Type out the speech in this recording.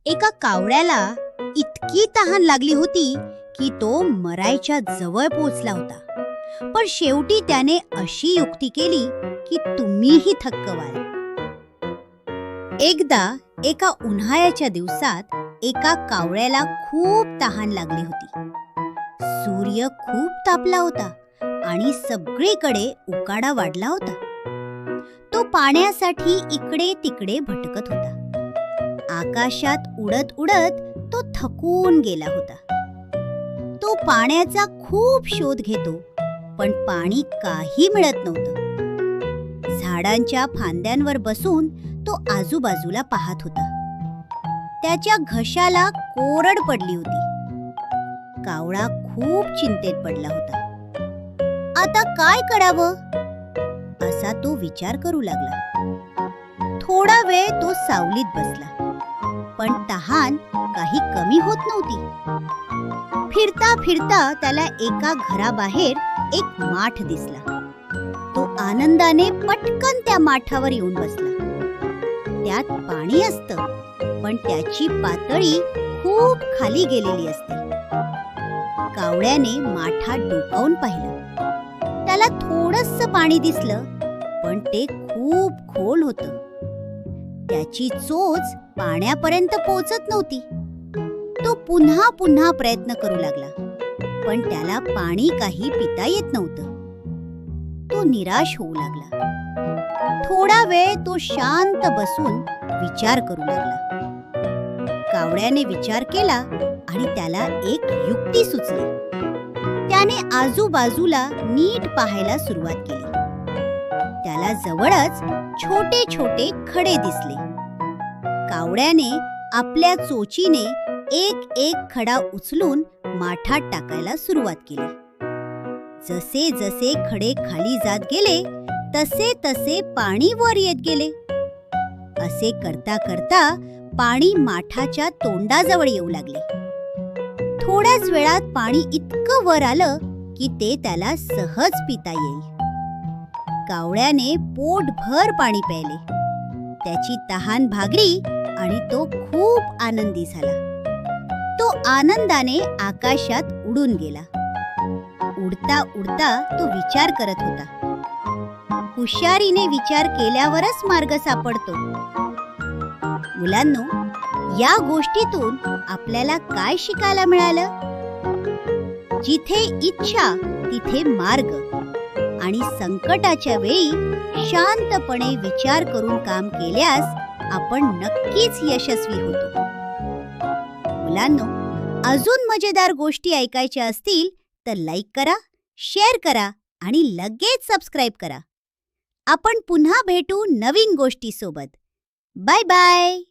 एका कावळ्याला इतकी तहान लागली होती की तो मरायच्या जवळ पोचला होता. पण शेवटी त्याने अशी युक्ती केली की तुम्हीही थक्क व्हाल. एकदा एका उन्हाळ्याच्या दिवसात एका कावळ्याला खूप तहान लागली होती. सूर्य खूप तापला होता आणि सगळीकडे उकाडा वाढला होता. तो पाण्यासाठी इकडे तिकडे भटकत होता. आकाशात उडत उडत तो थकून गेला होता. तो पाण्याचा खूप शोध घेतो, पण पाणी काही मिळत नव्हतं. झाडांच्या फांद्यांवर बसून तो आजूबाजूला पाहत होता. त्याच्या घशाला कोरड पडली होती. कावळा खूप चिंतेत पडला होता. आता काय करावं असा तो विचार करू लागला. थोडा वेळ तो सावलीत बसला, पण तहान काही कमी होत नव्हती. फिरता फिरता त्याला एका घराबाहेर एक माठ दिसला. तो आनंदाने पटकन त्या माठावर येऊन बसला. त्यात पाणी असतं, पण त्याची पातळी खूप खाली गेलेली असते. कावळ्याने माठात डोकावून पाहिलं. त्याला थोडंसं पाणी दिसलं, पण ते खूप खोल होतं. त्याची चोच पाण्यापर्यंत पोहोचत नव्हती. तो पुन्हा पुन्हा प्रयत्न करू लागला, पण त्याला पाणी काही पिता येत नव्हतं. तो निराश होऊ लागला. थोडा वेळ तो शांत बसून विचार करू लागला. कावळ्याने विचार केला आणि त्याला एक युक्ती सुचली. त्याने आजूबाजूला नीट पाहायला सुरुवात केली. त्याला जवळच छोटे छोटे खडे दिसले. कावळ्याने आपल्या चोचीने एक एक खडा उचलून माठात टाकायला सुरुवात केली. जसे जसे खडे खाली जात गेले, तसे तसे पाणी वर येत गेले. असे करता करता पाणी माठाच्या तोंडाजवळ येऊ लागले. थोड्याच वेळात पाणी इतकं वर आलं की ते त्याला सहज पिता येईल. कावळ्याने पोटभर पाणी प्यायले. त्याची तहान भागली आणि तो खूप आनंदी झाला. तो आनंदाने आकाशात उडून गेला. उडता उडता तो विचार करत होता. हुशारीने विचार केल्यावरच मार्ग सापडतो. मुलांनो, या गोष्टीतून आपल्याला काय शिकायला मिळालं? जिथे इच्छा तिथे मार्ग, आणि संकटाच्या वेळी शांतपणे विचार करून काम केल्यास आपण नक्कीच यशस्वी होतो. मुलांनो, अजून मजेदार गोष्टी ऐकायच्या असतील तर लाईक करा, शेअर करा आणि लगेच सबस्क्राईब करा. आपण पुन्हा भेटू नवीन गोष्टीसोबत. Bye bye.